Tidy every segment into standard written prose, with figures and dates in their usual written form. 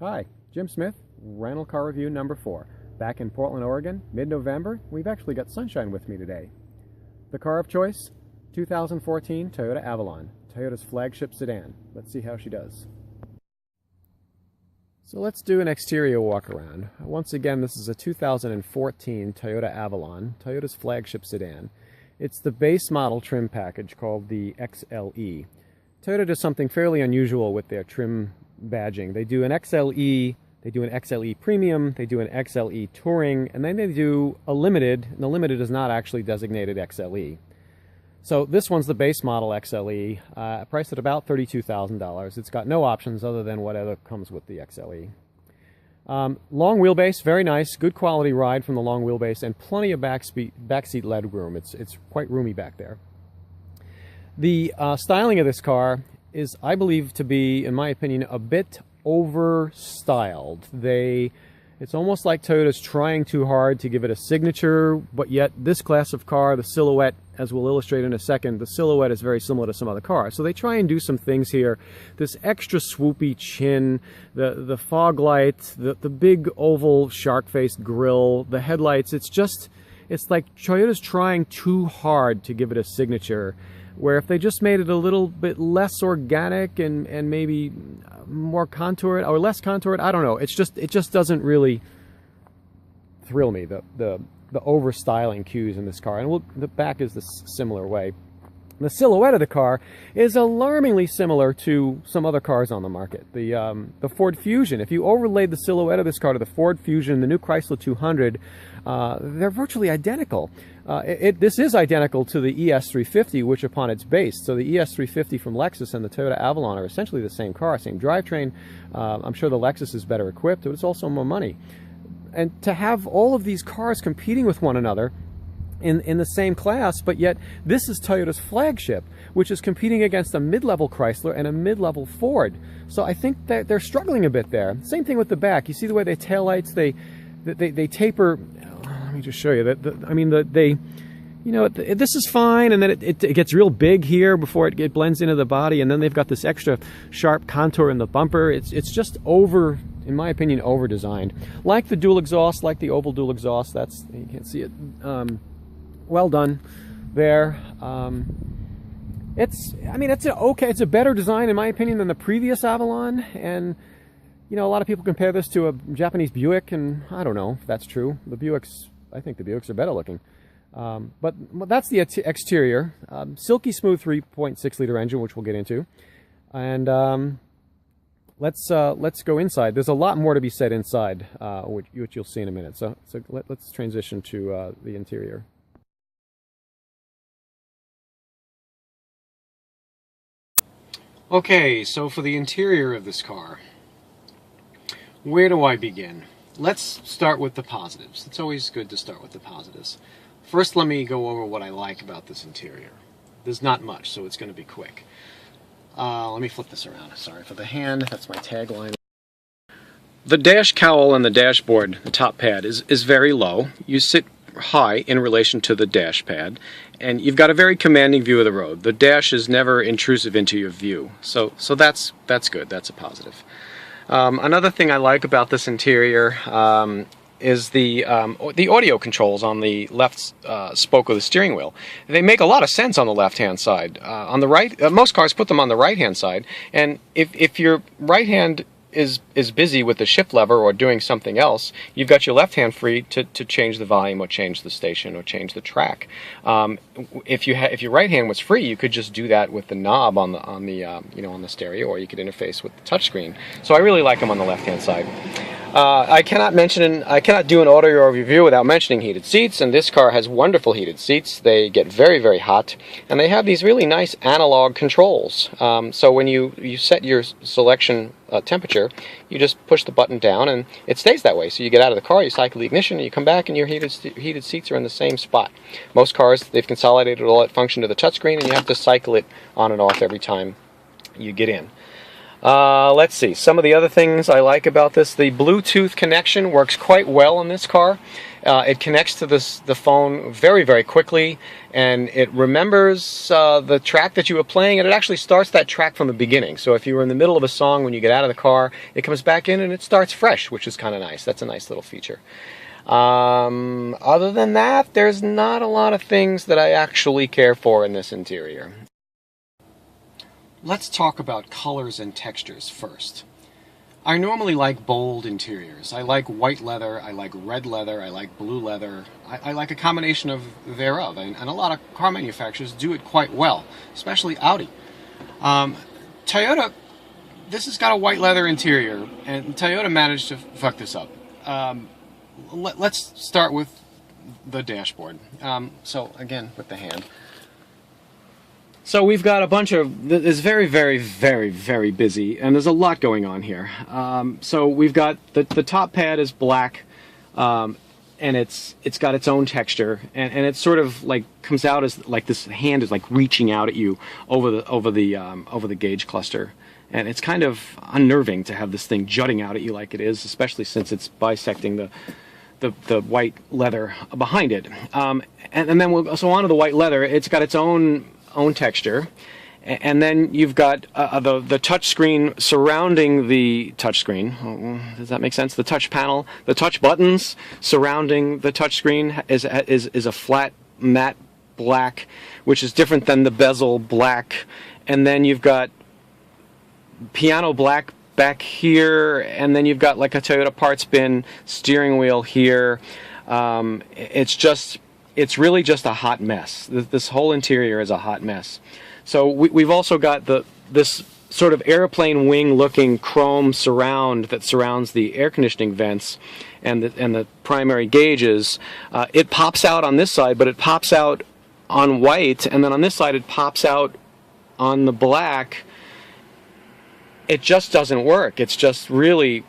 Hi, Jim Smith, Rental Car Review number 4. Back in Portland, Oregon, mid-November. We've actually got sunshine with me today. The car of choice, 2014 Toyota Avalon, Toyota's flagship sedan. Let's see how she does. So let's do an exterior walk around. Once again, this is a 2014 Toyota Avalon, Toyota's flagship sedan. It's the base model trim package called the XLE. Toyota does something fairly unusual with their trim badging. They do an XLE, they do an XLE Premium, they do an XLE Touring, and then they do a Limited, and the Limited is not actually designated XLE. So this one's the base model XLE, priced at about $32,000. It's got no options other than whatever comes with the XLE. Long wheelbase, very nice, good quality ride from the long wheelbase, and plenty of backseat leg room. It's quite roomy back there. The styling of this car is, I believe, to be, in my opinion, a bit over-styled. It's almost like Toyota's trying too hard to give it a signature, but yet this class of car, the silhouette, as we'll illustrate in a second, the silhouette is very similar to some other cars. So they try and do some things here. This extra swoopy chin, the fog light, the big oval shark-faced grille, the headlights, it's like Toyota's trying too hard to give it a signature, where if they just made it a little bit less organic and maybe more contoured or less contoured, I don't know. It just doesn't really thrill me, the over styling cues in this car. And the back is the similar way. The silhouette of the car is alarmingly similar to some other cars on the market. The Ford Fusion, if you overlaid the silhouette of this car to the Ford Fusion, the new Chrysler 200, they're virtually identical. This is identical to the ES350, which upon its base. So the ES350 from Lexus and the Toyota Avalon are essentially the same car, same drivetrain. I'm sure the Lexus is better equipped, but it's also more money. And to have all of these cars competing with one another in the same class, but yet this is Toyota's flagship, which is competing against a mid-level Chrysler and a mid-level Ford. So I think that they're struggling a bit there. Same thing with the back. You see the way they taillights, they taper. Let me just show you that. This is fine, and then it gets real big here before it blends into the body, and then they've got this extra sharp contour in the bumper. It's just over, in my opinion, over designed. Like the dual exhaust, like the oval dual exhaust. You can't see it. Well done there. It's a better design in my opinion than the previous Avalon, and a lot of people compare this to a Japanese Buick, and I don't know if that's true. I think the Buicks are better looking. But that's the exterior. Silky smooth 3.6 liter engine, which we'll get into. And let's go inside. There's a lot more to be said inside, which you'll see in a minute. So let's transition to the interior. Okay, so for the interior of this car, where do I begin? Let's start with the positives. It's always good to start with the positives. First, let me go over what I like about this interior. There's not much, so it's going to be quick. Let me flip this around. Sorry for the hand. That's my tagline. The dash cowl and the dashboard, the top pad, is very low. You sit high in relation to the dash pad, and you've got a very commanding view of the road. The dash is never intrusive into your view, so that's good. That's a positive. Another thing I like about this interior is the audio controls on the left spoke of the steering wheel. They make a lot of sense on the left-hand side. On the right, most cars put them on the right-hand side, and if your right hand is busy with the shift lever or doing something else, you've got your left hand free to change the volume or change the station or change the track. If your right hand was free, you could just do that with the knob on the stereo, or you could interface with the touchscreen. So I really like them on the left hand side. I cannot do an audio review without mentioning heated seats, and this car has wonderful heated seats. They get very, very hot, and they have these really nice analog controls. So when you set your selection temperature, you just push the button down and it stays that way. So you get out of the car, you cycle the ignition, and you come back and your heated seats are in the same spot. Most cars, they've consolidated all that function to the touchscreen, and you have to cycle it on and off every time you get in. Let's see, some of the other things I like about this. The Bluetooth connection works quite well in this car. It connects to the phone very, very quickly, and it remembers the track that you were playing, and it actually starts that track from the beginning. So if you were in the middle of a song, when you get out of the car, it comes back in and it starts fresh, which is kind of nice. That's a nice little feature. Other than that, there's not a lot of things that I actually care for in this interior. Let's talk about colors and textures first. I normally like bold interiors. I like white leather, I like red leather, I like blue leather. I like a combination of thereof, and a lot of car manufacturers do it quite well, especially Audi. Toyota, this has got a white leather interior, and Toyota managed to fuck this up. Let's start with the dashboard. So again, with the hand. So we've got a bunch of, it's very, very, very, very busy, and there's a lot going on here. So we've got, the top pad is black, and it's got its own texture, and it sort of like comes out as like this hand is like reaching out at you over the gauge cluster. And it's kind of unnerving to have this thing jutting out at you like it is, especially since it's bisecting the white leather behind it. And then we'll, so onto the white leather, it's got its own texture, and then you've got the touch screen surrounding the touch screen. Does that make sense? The touch panel, the touch buttons surrounding the touch screen is a flat matte black, which is different than the bezel black. And then you've got piano black back here, and then you've got like a Toyota parts bin steering wheel here. It's really just a hot mess. This whole interior is a hot mess. So we've also got this sort of airplane wing looking chrome surround that surrounds the air conditioning vents and the primary gauges. It pops out on this side, but it pops out on white, and then on this side it pops out on the black. It just doesn't work. It's just really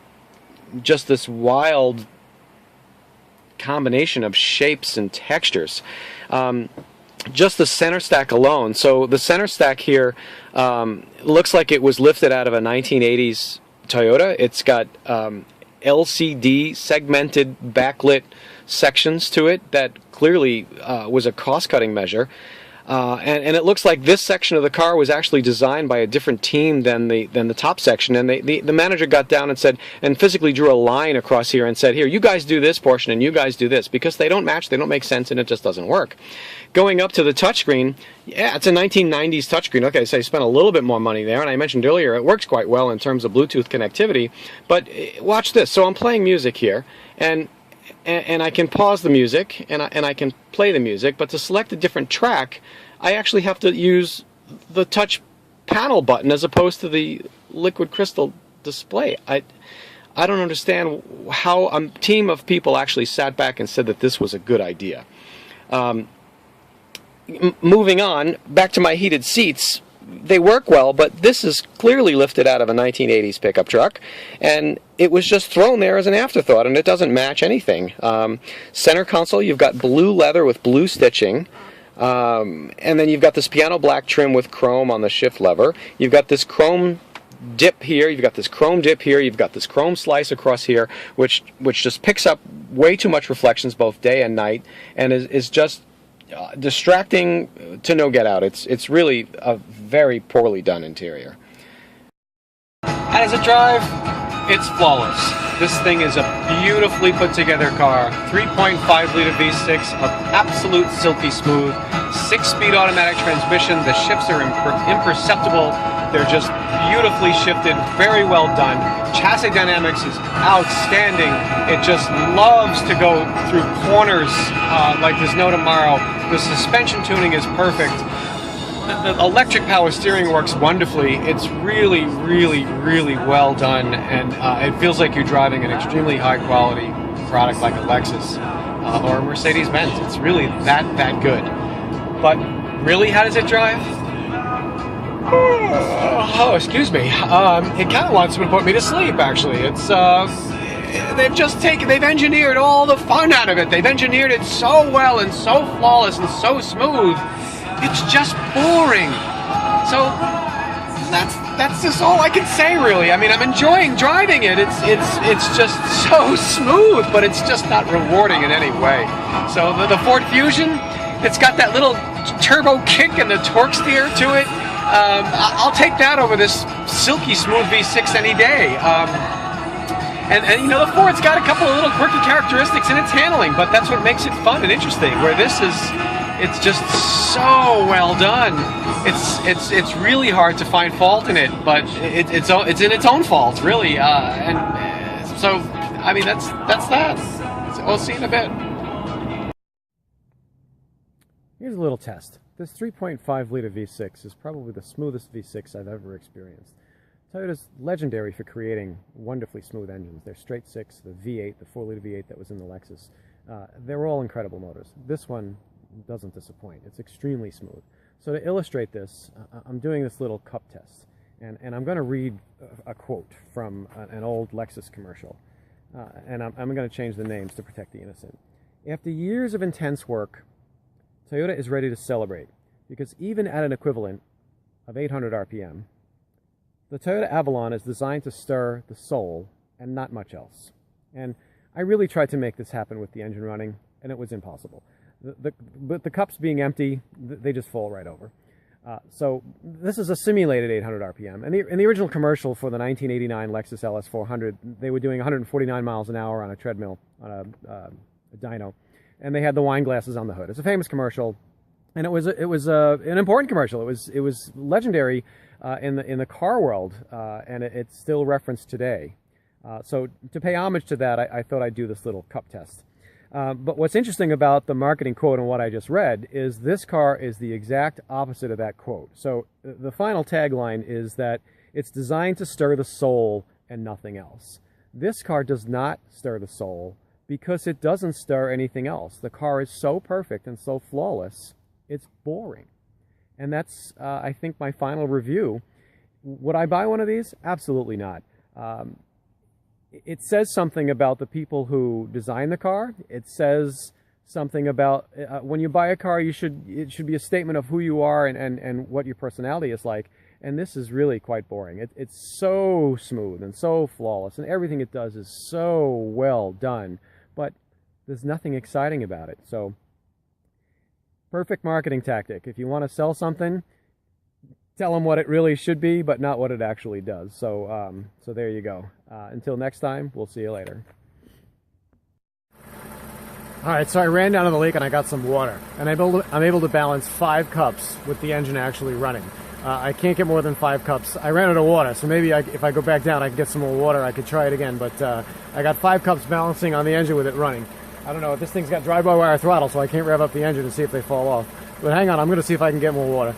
just this wild combination of shapes and textures. Just the center stack alone. So the center stack here looks like it was lifted out of a 1980s Toyota. It's got LCD segmented backlit sections to it that clearly was a cost-cutting measure. And it looks like this section of the car was actually designed by a different team than the top section. And the manager got down and said, and physically drew a line across here and said, here, you guys do this portion and you guys do this, because they don't match, they don't make sense, and it just doesn't work. Going up to the touchscreen, yeah, it's a 1990s touchscreen. Okay, so I spent a little bit more money there, and I mentioned earlier it works quite well in terms of Bluetooth connectivity. But watch this. So I'm playing music here, and I can pause the music, and I can play the music, but to select a different track, I actually have to use the touch panel button as opposed to the liquid crystal display. I don't understand how a team of people actually sat back and said that this was a good idea. Moving on, back to my heated seats. They work well, but this is clearly lifted out of a 1980s pickup truck, and it was just thrown there as an afterthought, and it doesn't match anything. Center console, you've got blue leather with blue stitching, and then you've got this piano black trim with chrome on the shift lever. You've got this chrome dip here, you've got this chrome dip here, you've got this chrome slice across here, which just picks up way too much reflections both day and night, and is just distracting to no get out. It's really a very poorly done interior. As a drive, it's flawless. This thing is a beautifully put together car. 3.5 liter V6 of absolute silky smooth, 6-speed automatic transmission. The shifts are imperceptible. They're just beautifully shifted, very well done. Chassis dynamics is outstanding. It just loves to go through corners like there's no tomorrow. The suspension tuning is perfect. The electric power steering works wonderfully. It's really, really, really well done, and it feels like you're driving an extremely high quality product like a Lexus or a Mercedes-Benz. It's really that good. But really, how does it drive? Oh, excuse me. It kind of wants to put me to sleep, actually. It's they've engineered all the fun out of it. They've engineered it so well and so flawless and so smooth. It's just boring. So that's just all I can say, really. I mean, I'm enjoying driving it. It's just so smooth, but it's just not rewarding in any way. So the Ford Fusion, it's got that little turbo kick and the torque steer to it. I'll take that over this silky smooth V6 any day. And you know, the Ford's got a couple of little quirky characteristics in its handling, but that's what makes it fun and interesting. Where this is, it's just so well done. It's really hard to find fault in it, but it's in its own fault, really. And so, I mean, that's that. So we'll see in a bit. Here's a little test. This 3.5 liter V6 is probably the smoothest V6 I've ever experienced. Toyota's legendary for creating wonderfully smooth engines. Their straight six, the V8, the 4-liter V8 that was in the Lexus, they're all incredible motors. This one doesn't disappoint. It's extremely smooth. So to illustrate this, I'm doing this little cup test, and I'm going to read a quote from an old Lexus commercial, and I'm going to change the names to protect the innocent. After years of intense work, Toyota is ready to celebrate, because even at an equivalent of 800 RPM, the Toyota Avalon is designed to stir the soul and not much else. And I really tried to make this happen with the engine running, and it was impossible. But the cups being empty, they just fall right over. So this is a simulated 800 RPM. And in the original commercial for the 1989 Lexus LS400, they were doing 149 miles an hour on a treadmill, on a dyno. And they had the wine glasses on the hood. It's a famous commercial, and it was an important commercial. It was legendary in the car world, and it's still referenced today. So to pay homage to that, I thought I'd do this little cup test. But what's interesting about the marketing quote and what I just read is this car is the exact opposite of that quote. So the final tagline is that it's designed to stir the soul and nothing else. This car does not stir the soul because it doesn't stir anything else. The car is so perfect and so flawless, it's boring. And that's, I think, my final review. Would I buy one of these? Absolutely not. It says something about the people who design the car. It says something about when you buy a car, it should be a statement of who you are and what your personality is like. And this is really quite boring. It's so smooth and so flawless, and everything it does is so well done. But there's nothing exciting about it. So, perfect marketing tactic. If you want to sell something, tell them what it really should be, but not what it actually does. So, so there you go. Until next time, we'll see you later. All right, so I ran down to the lake and I got some water, and I'm able to balance 5 cups with the engine actually running. I can't get more than 5 cups. I ran out of water, so maybe if I go back down, I can get some more water. I could try it again, but I got 5 cups balancing on the engine with it running. I don't know, this thing's got drive-by-wire throttle, so I can't rev up the engine to see if they fall off. But hang on, I'm going to see if I can get more water.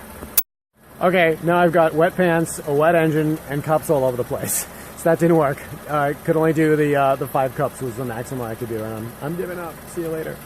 Okay, now I've got wet pants, a wet engine, and cups all over the place. So that didn't work. I could only do the 5 cups was the maximum I could do, and I'm giving up. See you later.